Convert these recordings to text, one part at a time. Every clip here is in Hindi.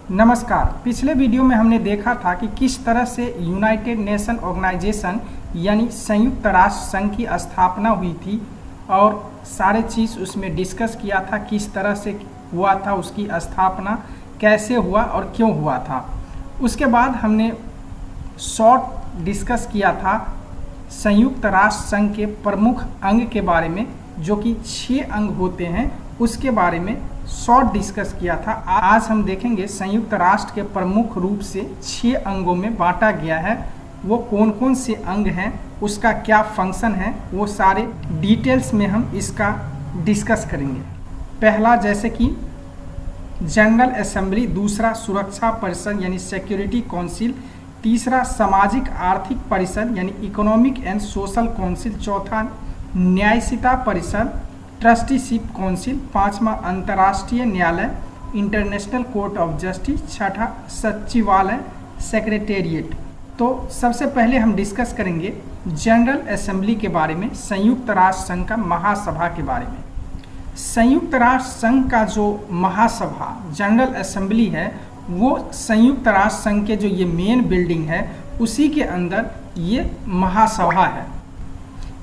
नमस्कार। पिछले वीडियो में हमने देखा था कि किस तरह से यूनाइटेड नेशन ऑर्गेनाइजेशन यानी संयुक्त राष्ट्र संघ की स्थापना हुई थी और सारे चीज़ उसमें डिस्कस किया था, किस तरह से हुआ था, उसकी स्थापना कैसे हुआ और क्यों हुआ था। उसके बाद हमने शॉर्ट डिस्कस किया था संयुक्त राष्ट्र संघ के प्रमुख अंग के बारे में, जो कि 6 अंग होते हैं, उसके बारे में शॉर्ट डिस्कस किया था। आज हम देखेंगे संयुक्त राष्ट्र के प्रमुख रूप से 6 अंगों में बांटा गया है। वो कौन कौन से अंग हैं, उसका क्या फंक्शन है, वो सारे डिटेल्स में हम इसका डिस्कस करेंगे। पहला जैसे कि जनरल असेंबली, दूसरा सुरक्षा परिषद यानी सिक्योरिटी काउंसिल, तीसरा सामाजिक आर्थिक परिषद यानी इकोनॉमिक एंड सोशल काउंसिल, चौथा न्यायिकता परिषद ट्रस्टीशिप काउंसिल, पांचवा अंतर्राष्ट्रीय न्यायालय इंटरनेशनल कोर्ट ऑफ जस्टिस, छठा सचिवालय सेक्रेटेरिएट। तो सबसे पहले हम डिस्कस करेंगे जनरल असेंबली के बारे में, संयुक्त राष्ट्र संघ का महासभा के बारे में। संयुक्त राष्ट्र संघ का जो महासभा जनरल असेंबली है, वो संयुक्त राष्ट्र संघ के जो ये मेन बिल्डिंग है उसी के अंदर ये महासभा है।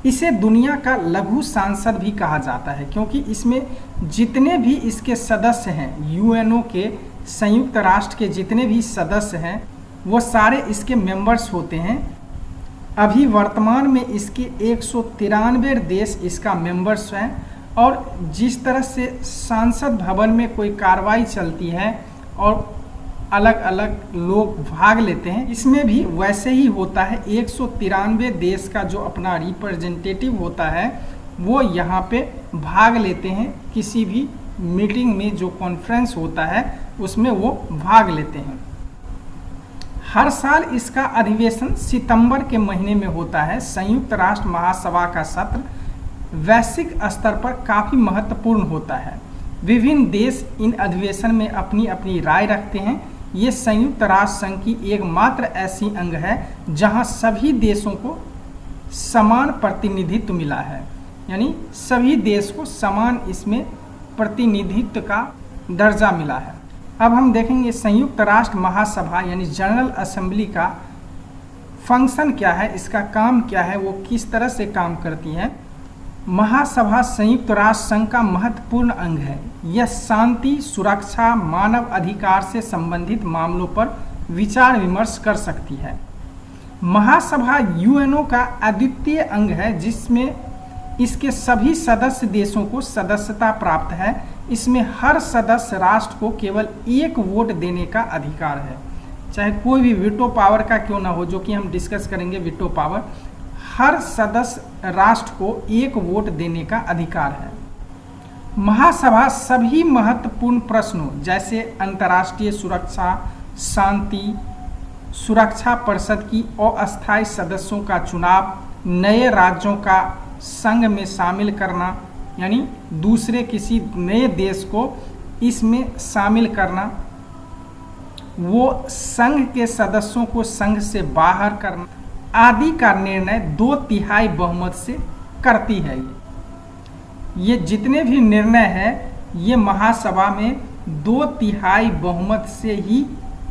इसे दुनिया का लघु संसद भी कहा जाता है, क्योंकि इसमें जितने भी इसके सदस्य हैं, यूएनओ के, संयुक्त राष्ट्र के जितने भी सदस्य हैं, वो सारे इसके मेंबर्स होते हैं। अभी वर्तमान में इसके 193 देश इसका मेंबर्स हैं और जिस तरह से संसद भवन में कोई कार्रवाई चलती है और अलग अलग लोग भाग लेते हैं, इसमें भी वैसे ही होता है। 193 देश का जो अपना रिप्रेजेंटेटिव होता है वो यहाँ पे भाग लेते हैं। किसी भी मीटिंग में जो कॉन्फ्रेंस होता है उसमें वो भाग लेते हैं। हर साल इसका अधिवेशन सितंबर के महीने में होता है। संयुक्त राष्ट्र महासभा का सत्र वैश्विक स्तर पर काफ़ी महत्वपूर्ण होता है। विभिन्न देश इन अधिवेशन में अपनी अपनी राय रखते हैं। ये संयुक्त राष्ट्र संघ की एकमात्र ऐसी अंग है जहां सभी देशों को समान प्रतिनिधित्व मिला है, यानी सभी देश को समान इसमें प्रतिनिधित्व का दर्जा मिला है। अब हम देखेंगे संयुक्त राष्ट्र महासभा यानी जनरल असेंबली का फंक्शन क्या है, इसका काम क्या है, वो किस तरह से काम करती है। महासभा संयुक्त राष्ट्र संघ का महत्वपूर्ण अंग है। यह शांति, सुरक्षा, मानव अधिकार से संबंधित मामलों पर विचार विमर्श कर सकती है। महासभा यूएनओ का अद्वितीय अंग है, जिसमें इसके सभी सदस्य देशों को सदस्यता प्राप्त है। इसमें हर सदस्य राष्ट्र को केवल 1 वोट देने का अधिकार है, चाहे कोई भी वीटो पावर का क्यों ना हो, जो कि हम डिस्कस करेंगे। वीटो पावर, हर सदस्य राष्ट्र को 1 वोट देने का अधिकार है। महासभा सभी महत्वपूर्ण प्रश्नों जैसे अंतर्राष्ट्रीय सुरक्षा, शांति, सुरक्षा परिषद की अस्थायी सदस्यों का चुनाव, नए राज्यों का संघ में शामिल करना, यानी दूसरे किसी नए देश को इसमें शामिल करना, वो संघ के सदस्यों को संघ से बाहर करना आदि का निर्णय 2/3 बहुमत से करती है। ये जितने भी निर्णय हैं ये महासभा में 2/3 बहुमत से ही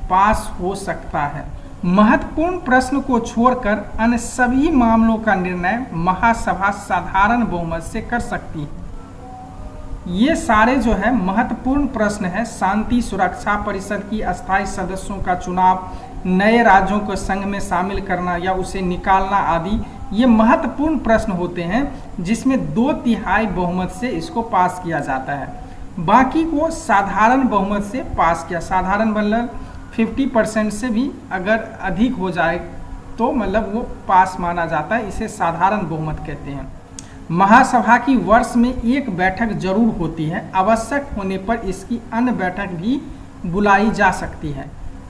पास हो सकता है। महत्वपूर्ण प्रश्न को छोड़कर अन्य सभी मामलों का निर्णय महासभा साधारण बहुमत से कर सकती है। ये सारे जो है महत्वपूर्ण प्रश्न है, शांति, सुरक्षा परिषद की अस्थायी सदस्यों का चुनाव, नए राज्यों को संघ में शामिल करना या उसे निकालना आदि, ये महत्वपूर्ण प्रश्न होते हैं जिसमें 2/3 बहुमत से इसको पास किया जाता है। बाकी को साधारण बहुमत से पास किया। साधारण मतलब 50% से भी अगर अधिक हो जाए तो मतलब वो पास माना जाता है, इसे साधारण बहुमत कहते हैं। महासभा की वर्ष में 1 बैठक जरूर होती है। आवश्यक होने पर इसकी अन्य बैठक भी बुलाई जा सकती है।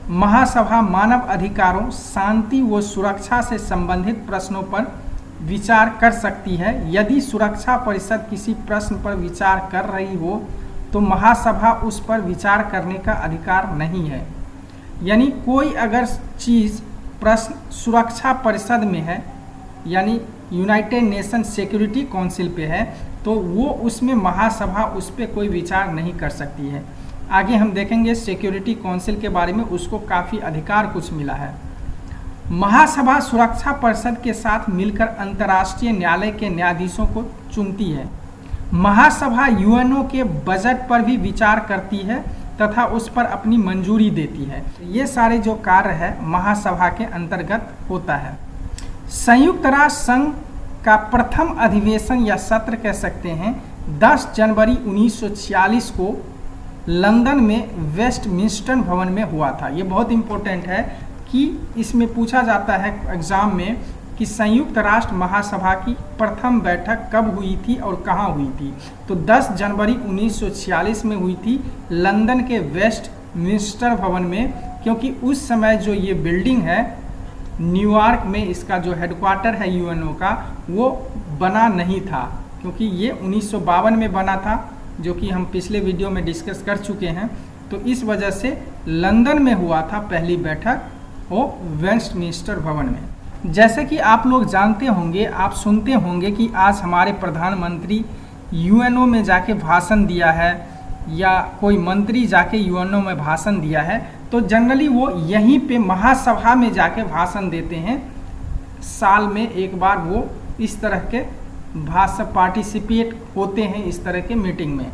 महासभा मानव अधिकारों, शांति व सुरक्षा से संबंधित प्रश्नों पर विचार कर सकती है। यदि सुरक्षा परिषद किसी प्रश्न पर विचार कर रही हो तो महासभा उस पर विचार करने का अधिकार नहीं है। यानी कोई अगर चीज़ प्रश्न सुरक्षा परिषद में है, यानी यूनाइटेड नेशन सिक्योरिटी काउंसिल पे है, तो वो उसमें महासभा उस पर कोई विचार नहीं कर सकती है। आगे हम देखेंगे सिक्योरिटी काउंसिल के बारे में, उसको काफ़ी अधिकार कुछ मिला है। महासभा सुरक्षा परिषद के साथ मिलकर अंतर्राष्ट्रीय न्यायालय के न्यायाधीशों को चुनती है। महासभा यूएनओ के बजट पर भी विचार करती है तथा उस पर अपनी मंजूरी देती है। ये सारे जो कार्य है महासभा के अंतर्गत होता है। संयुक्त राष्ट्र संघ का प्रथम अधिवेशन या सत्र कह सकते हैं 10 जनवरी 1946 को लंदन में वेस्टमिंस्टर भवन में हुआ था। ये बहुत इंपॉर्टेंट है कि इसमें पूछा जाता है एग्जाम में कि संयुक्त राष्ट्र महासभा की प्रथम बैठक कब हुई थी और कहाँ हुई थी। तो 10 जनवरी 1946 में हुई थी लंदन के वेस्टमिंस्टर भवन में, क्योंकि उस समय जो ये बिल्डिंग है न्यूयॉर्क में, इसका जो हेडक्वार्टर है यूएनओ का, वो बना नहीं था, क्योंकि ये 1952 में बना था, जो कि हम पिछले वीडियो में डिस्कस कर चुके हैं। तो इस वजह से लंदन में हुआ था पहली बैठक, वो वेस्टमिंस्टर भवन में। जैसे कि आप लोग जानते होंगे, आप सुनते होंगे कि आज हमारे प्रधानमंत्री यूएनओ में जाके भाषण दिया है या कोई मंत्री जाके यूएनओ में भाषण दिया है, तो जनरली वो यहीं पे महासभा में जाके भाषण देते हैं। साल में एक बार वो इस तरह के भाषण पार्टिसिपेट होते हैं इस तरह के मीटिंग में।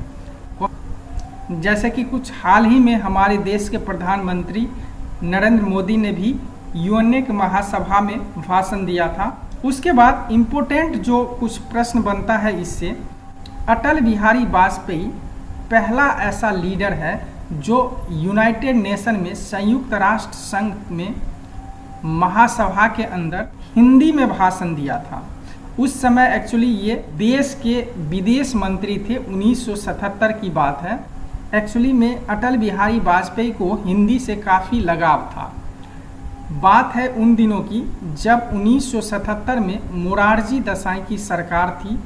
जैसे कि कुछ हाल ही में हमारे देश के प्रधानमंत्री नरेंद्र मोदी ने भी यूएनओ के महासभा में भाषण दिया था। उसके बाद इम्पोर्टेंट जो कुछ प्रश्न बनता है इससे, अटल बिहारी वाजपेयी पहला ऐसा लीडर है जो यूनाइटेड नेशन में संयुक्त राष्ट्र संघ में महासभा के अंदर हिंदी में भाषण दिया था। उस समय एक्चुअली ये देश के विदेश मंत्री थे, 1977 की बात है। एक्चुअली में अटल बिहारी वाजपेयी को हिंदी से काफ़ी लगाव था। बात है उन दिनों की जब 1977 में मोरारजी देसाई की सरकार थी,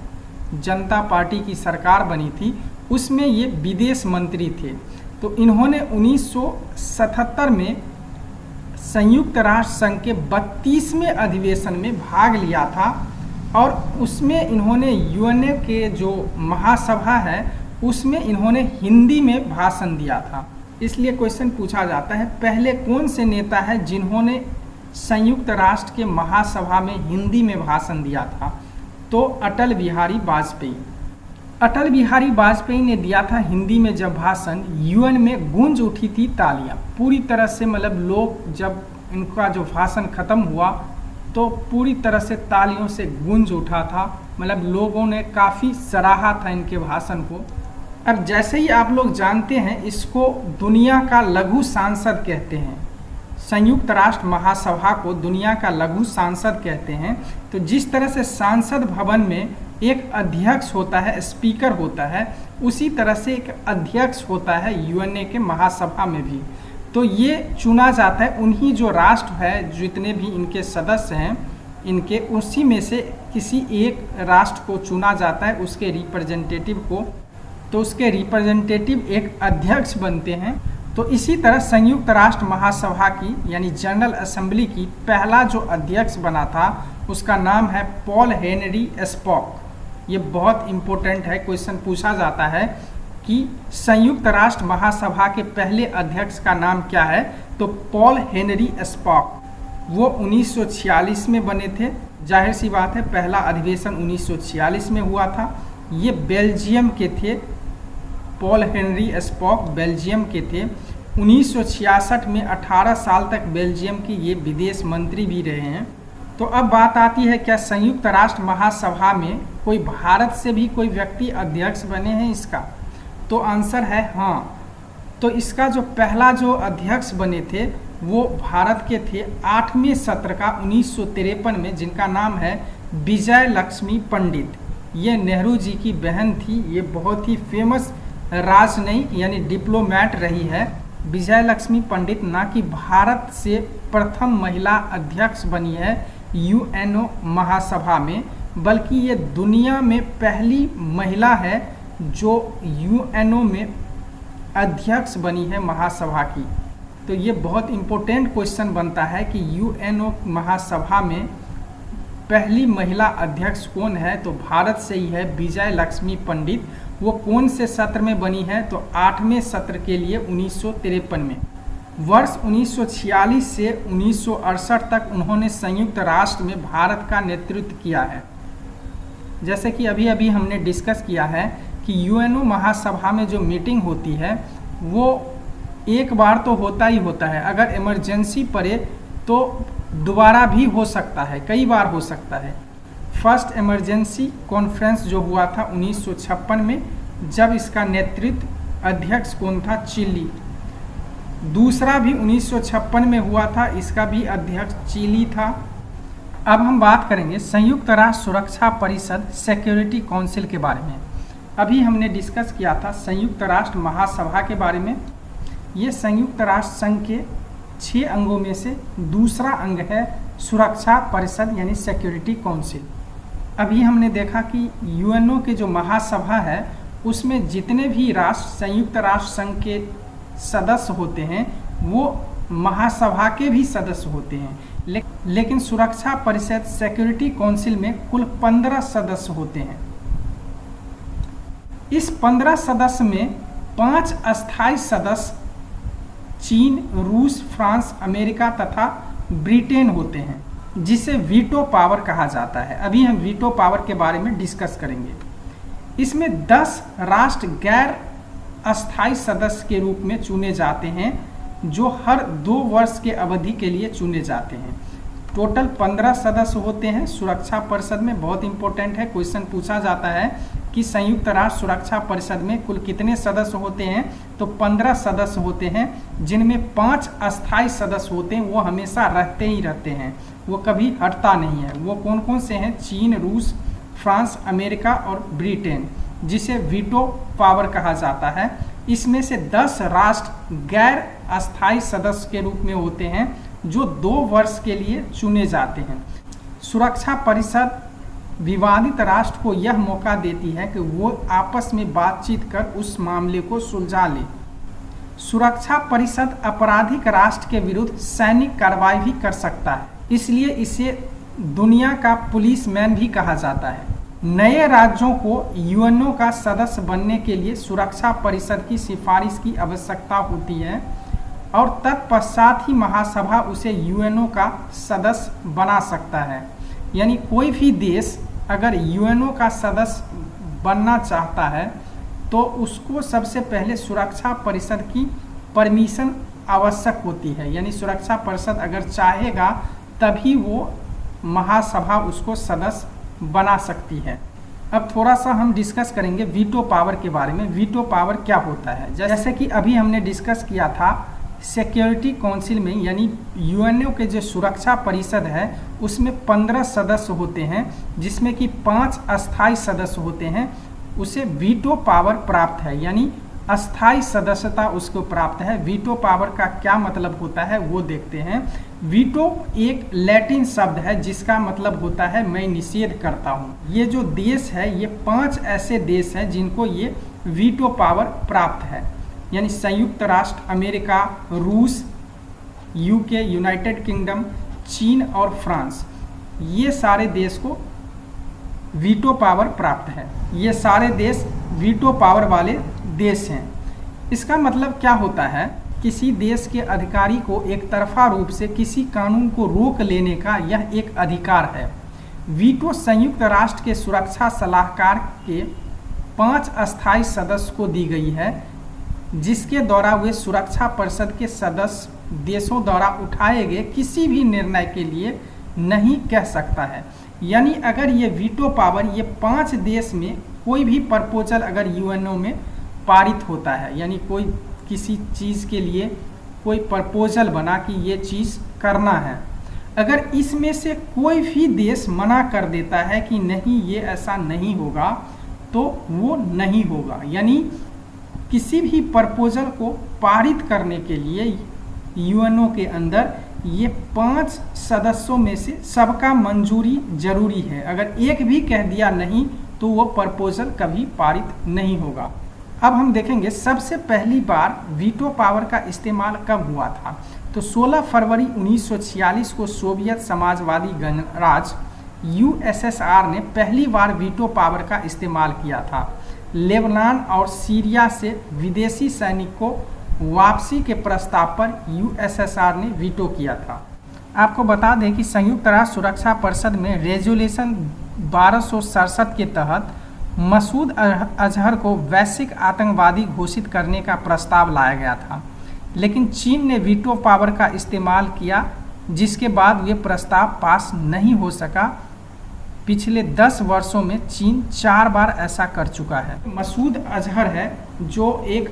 जनता पार्टी की सरकार बनी थी, उसमें ये विदेश मंत्री थे। तो इन्होंने 1977 में संयुक्त राष्ट्र संघ के 32वें अधिवेशन में भाग लिया था और उसमें इन्होंने यूएनओ के जो महासभा है उसमें इन्होंने हिंदी में भाषण दिया था। इसलिए क्वेश्चन पूछा जाता है, पहले कौन से नेता है जिन्होंने संयुक्त राष्ट्र के महासभा में हिंदी में भाषण दिया था? तो अटल बिहारी वाजपेयी। अटल बिहारी वाजपेयी ने दिया था हिंदी में जब भाषण, यूएन में गूंज उठी थी तालियां पूरी तरह से। मतलब लोग जब इनका जो भाषण खत्म हुआ तो पूरी तरह से तालियों से गूंज उठा था। मतलब लोगों ने काफ़ी सराहा था इनके भाषण को। अब जैसे ही आप लोग जानते हैं, इसको दुनिया का लघु सांसद कहते हैं। संयुक्त राष्ट्र महासभा को दुनिया का लघु सांसद कहते हैं। तो जिस तरह से सांसद भवन में एक अध्यक्ष होता है, स्पीकर होता है, उसी तरह से एक अध्यक्ष होता है यूएनओ के महासभा में भी। तो ये चुना जाता है, उन्हीं जो राष्ट्र है, जितने भी इनके सदस्य हैं, इनके उसी में से किसी एक राष्ट्र को चुना जाता है, उसके रिप्रेजेंटेटिव को। तो उसके रिप्रेजेंटेटिव एक अध्यक्ष बनते हैं। तो इसी तरह संयुक्त राष्ट्र महासभा की यानी जनरल असेंबली की पहला जो अध्यक्ष बना था उसका नाम है पॉल हेनरी स्पॉक। ये बहुत इम्पोर्टेंट है, क्वेश्चन पूछा जाता है कि संयुक्त राष्ट्र महासभा के पहले अध्यक्ष का नाम क्या है? तो पॉल हेनरी स्पॉक। वो 1946 में बने थे। जाहिर सी बात है, पहला अधिवेशन 1946 में हुआ था। ये बेल्जियम के थे। पॉल हेनरी स्पॉक बेल्जियम के थे। 1966 में 18 साल तक बेल्जियम के ये विदेश मंत्री भी रहे हैं। तो अब बात आती है, क्या संयुक्त राष्ट्र महासभा में कोई भारत से भी कोई व्यक्ति अध्यक्ष बने हैं इसका? तो आंसर है हाँ। तो इसका जो पहला जो अध्यक्ष बने थे वो भारत के थे 8वें सत्र का 1953 में, जिनका नाम है विजय लक्ष्मी पंडित। ये नेहरू जी की बहन थी। ये बहुत ही फेमस राजनयिक यानी डिप्लोमैट रही है विजय लक्ष्मी पंडित। ना कि भारत से प्रथम महिला अध्यक्ष बनी है यूएनओ महासभा में, बल्कि ये दुनिया में पहली महिला है जो यूएनओ में अध्यक्ष बनी है महासभा की। तो ये बहुत इम्पोर्टेंट क्वेश्चन बनता है कि यूएनओ महासभा में पहली महिला अध्यक्ष कौन है? तो भारत से ही है विजय लक्ष्मी पंडित। वो कौन से सत्र में बनी है, तो 8वें सत्र के लिए 1953 में। वर्ष 1946 से 1968 तक उन्होंने संयुक्त राष्ट्र में भारत का नेतृत्व किया है। जैसे कि अभी अभी हमने डिस्कस किया है कि यूएनओ महासभा में जो मीटिंग होती है वो एक बार तो होता ही होता है, अगर इमरजेंसी पड़े तो दोबारा भी हो सकता है, कई बार हो सकता है। फर्स्ट इमरजेंसी कॉन्फ्रेंस जो हुआ था 1956 में, जब इसका नेतृत्व अध्यक्ष कौन था, चिली। दूसरा भी 1956 में हुआ था, इसका भी अध्यक्ष चिली था। अब हम बात करेंगे संयुक्त राष्ट्र सुरक्षा परिषद सिक्योरिटी काउंसिल के बारे में। अभी हमने डिस्कस किया था संयुक्त राष्ट्र महासभा के बारे में। ये संयुक्त राष्ट्र संघ के 6 अंगों में से दूसरा अंग है सुरक्षा परिषद यानी सिक्योरिटी काउंसिल। अभी हमने देखा कि यूएनओ के जो महासभा है उसमें जितने भी राष्ट्र संयुक्त राष्ट्र संघ के सदस्य होते हैं वो महासभा के भी सदस्य होते हैं, लेकिन सुरक्षा परिषद सिक्योरिटी काउंसिल में कुल 15 सदस्य होते हैं। इस 15 सदस्य में 5 अस्थायी सदस्य चीन, रूस, फ्रांस, अमेरिका तथा ब्रिटेन होते हैं, जिसे वीटो पावर कहा जाता है। अभी हम वीटो पावर के बारे में डिस्कस करेंगे। इसमें 10 राष्ट्र गैर अस्थायी सदस्य के रूप में चुने जाते हैं, जो हर 2 वर्ष के अवधि के लिए चुने जाते हैं। टोटल 15 सदस्य होते हैं सुरक्षा परिषद में। बहुत इंपॉर्टेंट है, क्वेश्चन पूछा जाता है कि संयुक्त राष्ट्र सुरक्षा परिषद में कुल कितने सदस्य होते हैं, तो 15 सदस्य होते हैं, जिनमें 5 अस्थायी सदस्य होते हैं। वो हमेशा रहते ही रहते हैं, वो कभी हटता नहीं है। वो कौन कौन से हैं, चीन, रूस, फ्रांस, अमेरिका और ब्रिटेन, जिसे वीटो पावर कहा जाता है। इसमें से 10 राष्ट्र गैर अस्थायी सदस्य के रूप में होते हैं, जो 2 वर्ष के लिए चुने जाते हैं। सुरक्षा परिषद विवादित राष्ट्र को यह मौका देती है कि वो आपस में बातचीत कर उस मामले को सुलझा ले। सुरक्षा परिषद आपराधिक राष्ट्र के विरुद्ध सैनिक कार्रवाई भी कर सकता है, इसलिए इसे दुनिया का पुलिसमैन भी कहा जाता है। नए राज्यों को यूएनओ का सदस्य बनने के लिए सुरक्षा परिषद की सिफारिश की आवश्यकता होती है और तत्पश्चात ही महासभा उसे यूएनओ का सदस्य बना सकता है। यानी कोई भी देश अगर यूएनओ का सदस्य बनना चाहता है तो उसको सबसे पहले सुरक्षा परिषद की परमिशन आवश्यक होती है। यानी सुरक्षा परिषद अगर चाहेगा तभी वो महासभा उसको सदस्य बना सकती है। अब थोड़ा सा हम डिस्कस करेंगे वीटो पावर के बारे में। वीटो पावर क्या होता है, जैसे कि अभी हमने डिस्कस किया था सिक्योरिटी काउंसिल में, यानी यूएनओ के जो सुरक्षा परिषद है उसमें 15 सदस्य होते हैं, जिसमें कि 5 अस्थायी सदस्य होते हैं। उसे वीटो पावर प्राप्त है, यानी अस्थायी सदस्यता उसको प्राप्त है। वीटो पावर का क्या मतलब होता है वो देखते हैं। वीटो एक लैटिन शब्द है जिसका मतलब होता है मैं निषेध करता हूँ। ये जो देश है ये 5 ऐसे देश हैं जिनको ये वीटो पावर प्राप्त है, यानी संयुक्त राष्ट्र, अमेरिका, रूस, यूके, यूनाइटेड किंगडम, चीन और फ्रांस। ये सारे देश को वीटो पावर प्राप्त है। ये सारे देश वीटो पावर वाले देश हैं। इसका मतलब क्या होता है, किसी देश के अधिकारी को एक तरफा रूप से किसी कानून को रोक लेने का यह एक अधिकार है। वीटो संयुक्त राष्ट्र के सुरक्षा सलाहकार के 5 अस्थायी सदस्य को दी गई है, जिसके द्वारा वे सुरक्षा परिषद के सदस्य देशों द्वारा उठाए गए किसी भी निर्णय के लिए नहीं कह सकता है। यानी अगर ये वीटो पावर ये 5 देश में कोई भी प्रपोजल अगर यूएनओ में पारित होता है, यानी कोई किसी चीज़ के लिए कोई प्रपोजल बना कि ये चीज़ करना है, अगर इसमें से कोई भी देश मना कर देता है कि नहीं ये ऐसा नहीं होगा, तो वो नहीं होगा। यानी किसी भी प्रपोजल को पारित करने के लिए यूएनओ के अंदर ये 5 सदस्यों में से सबका मंजूरी जरूरी है। अगर एक भी कह दिया नहीं तो वो प्रपोजल कभी पारित नहीं होगा। अब हम देखेंगे सबसे पहली बार वीटो पावर का इस्तेमाल कब हुआ था। तो 16 फरवरी 1946 को सोवियत समाजवादी गणराज्य यूएसएसआर ने पहली बार वीटो पावर का इस्तेमाल किया था। लेबनान और सीरिया से विदेशी सैनिकों वापसी के प्रस्ताव पर यूएसएसआर ने वीटो किया था। आपको बता दें कि संयुक्त राष्ट्र सुरक्षा परिषद में रेजोल्यूशन 1267 के तहत मसूद अजहर को वैश्विक आतंकवादी घोषित करने का प्रस्ताव लाया गया था, लेकिन चीन ने वीटो पावर का इस्तेमाल किया, जिसके बाद ये प्रस्ताव पास नहीं हो सका। पिछले 10 वर्षों में चीन 4 बार ऐसा कर चुका है। मसूद अजहर है जो एक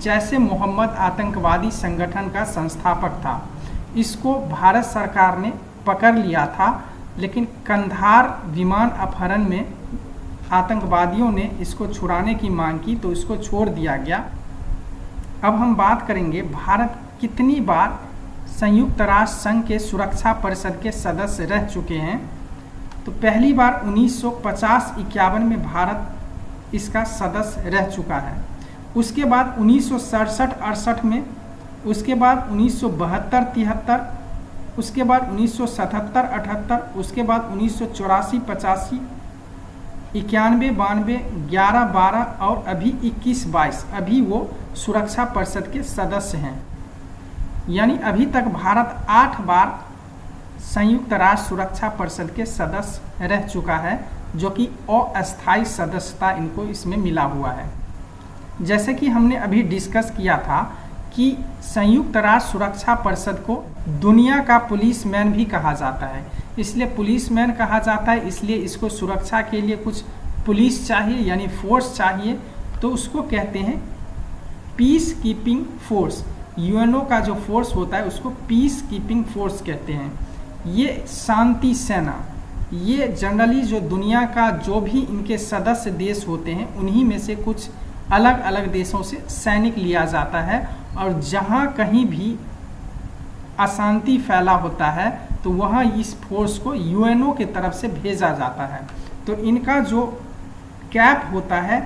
जैसे मोहम्मद आतंकवादी संगठन का संस्थापक था। इसको भारत सरकार ने पकड़ लिया था, लेकिन कंधार विमान अपहरण में आतंकवादियों ने इसको छुड़ाने की मांग की तो इसको छोड़ दिया गया। अब हम बात करेंगे भारत कितनी बार संयुक्त राष्ट्र संघ के सुरक्षा परिषद के सदस्य रह चुके हैं। तो पहली बार 1950-51 में भारत इसका सदस्य रह चुका है। उसके बाद 1967-68 में, उसके बाद 1972-73, उसके बाद 1977-78, उसके बाद 1984-85, 91-92, 11-12 और अभी 21-22 अभी वो सुरक्षा परिषद के सदस्य हैं। यानी अभी तक भारत 8 बार संयुक्त राष्ट्र सुरक्षा परिषद के सदस्य रह चुका है, जो कि अस्थायी सदस्यता इनको इसमें मिला हुआ है। जैसे कि हमने अभी डिस्कस किया था कि संयुक्त राष्ट्र सुरक्षा परिषद को दुनिया का पुलिसमैन भी कहा जाता है। इसलिए पुलिसमैन कहा जाता है, इसलिए इसको सुरक्षा के लिए कुछ पुलिस चाहिए यानी फोर्स चाहिए, तो उसको कहते हैं पीस कीपिंग फोर्स। यूएनओ का जो फोर्स होता है उसको पीस कीपिंग फोर्स कहते हैं। ये शांति सेना, ये जनरली जो दुनिया का जो भी इनके सदस्य देश होते हैं उन्हीं में से कुछ अलग अलग देशों से सैनिक लिया जाता है, और जहाँ कहीं भी अशांति फैला होता है तो वहाँ इस फोर्स को यूएनओ की तरफ से भेजा जाता है। तो इनका जो कैप होता है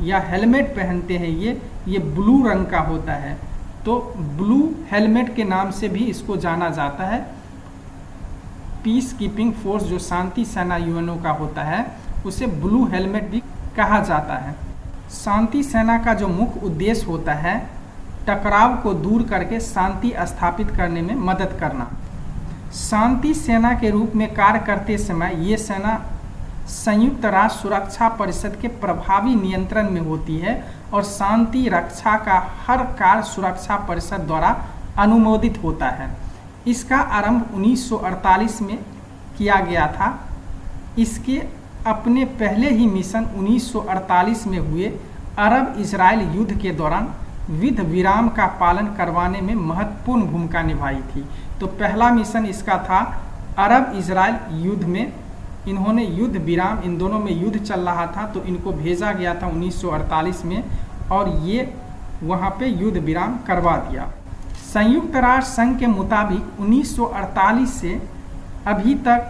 या हेलमेट पहनते हैं ये ब्लू रंग का होता है, तो ब्लू हेलमेट के नाम से भी इसको जाना जाता है। पीस कीपिंग फोर्स जो शांति सेना यूएनओ का होता है उसे ब्लू हेलमेट भी कहा जाता है। शांति सेना का जो मुख्य उद्देश्य होता है टकराव को दूर करके शांति स्थापित करने में मदद करना। शांति सेना के रूप में कार्य करते समय ये सेना संयुक्त राष्ट्र सुरक्षा परिषद के प्रभावी नियंत्रण में होती है और शांति रक्षा का हर कार्य सुरक्षा परिषद द्वारा अनुमोदित होता है। इसका आरंभ 1948 में किया गया था। इसके अपने पहले ही मिशन 1948 में हुए अरब इजराइल युद्ध के दौरान युद्ध विराम का पालन करवाने में महत्वपूर्ण भूमिका निभाई थी। तो पहला मिशन इसका था अरब इजराइल युद्ध में, इन्होंने युद्ध विराम, इन दोनों में युद्ध चल रहा था तो इनको भेजा गया था 1948 में और ये वहाँ पे युद्ध विराम करवा दिया। संयुक्त राष्ट्र संघ के मुताबिक 1948 से अभी तक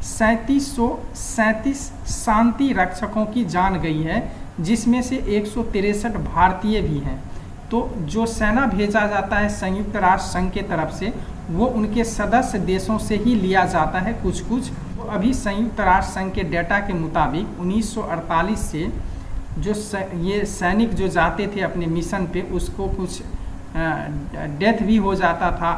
3737 शांति रक्षकों की जान गई है, जिसमें से 163 भारतीय भी हैं। तो जो सेना भेजा जाता है संयुक्त राष्ट्र संघ के तरफ से वो उनके सदस्य देशों से ही लिया जाता है कुछ कुछ। तो अभी संयुक्त राष्ट्र संघ के डेटा के मुताबिक 1948 से जो ये सैनिक जो जाते थे अपने मिशन पे उसको कुछ डेथ भी हो जाता था,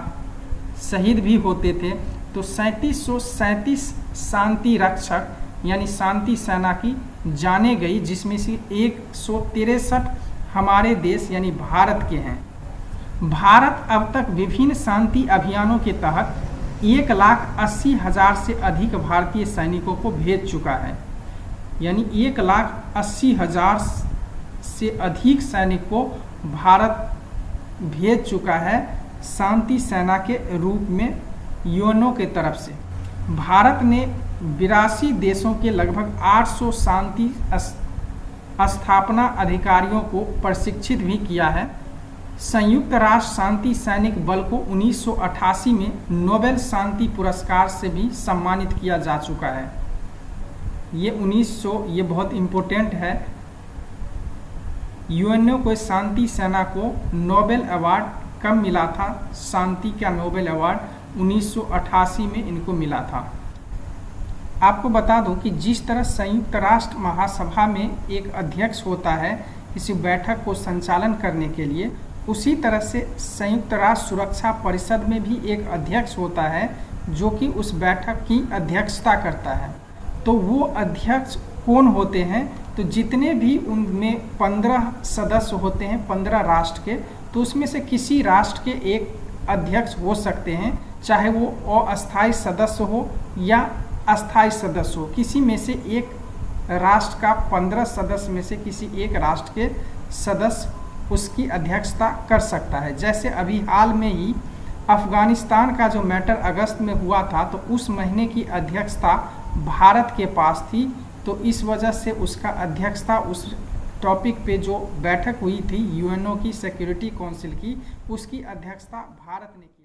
शहीद भी होते थे। तो 3737 शांति रक्षक यानी शांति सेना की जाने गई, जिसमें से 163 हमारे देश यानी भारत के हैं। भारत अब तक विभिन्न शांति अभियानों के तहत 1,80,000 से अधिक भारतीय सैनिकों को भेज चुका है। यानी 1,80,000 से अधिक सैनिक को भारत भेज चुका है शांति सेना के रूप में यूएनओ के तरफ से। भारत ने 82 देशों के लगभग 800 शांति स्थापना अधिकारियों को प्रशिक्षित भी किया है। संयुक्त राष्ट्र शांति सैनिक बल को 1988 में नोबेल शांति पुरस्कार से भी सम्मानित किया जा चुका है। ये बहुत इम्पोर्टेंट है। यूएनओ को शांति सेना को नोबेल अवार्ड कब मिला था? शांति का नोबेल अवार्ड 1988 में इनको मिला था। आपको बता दूं कि जिस तरह संयुक्त राष्ट्र महासभा में एक अध्यक्ष होता है किसी बैठक को संचालन करने के लिए, उसी तरह से संयुक्त राष्ट्र सुरक्षा परिषद में भी एक अध्यक्ष होता है जो कि उस बैठक की अध्यक्षता करता है। तो वो अध्यक्ष कौन होते हैं? तो जितने भी उनमें 15 सदस्य होते हैं 15 राष्ट्र के, तो उसमें से किसी राष्ट्र के एक अध्यक्ष हो सकते हैं, चाहे वो अस्थायी सदस्य हो या अस्थायी सदस्य हो। किसी में से एक राष्ट्र का 15 सदस्य में से किसी एक राष्ट्र के सदस्य उसकी अध्यक्षता कर सकता है। जैसे अभी हाल में ही अफगानिस्तान का जो मैटर अगस्त में हुआ था, तो उस महीने की अध्यक्षता भारत के पास थी, तो इस वजह से उसका अध्यक्षता उस टॉपिक पे जो बैठक हुई थी यूएनओ की सिक्योरिटी काउंसिल की, उसकी अध्यक्षता भारत ने की।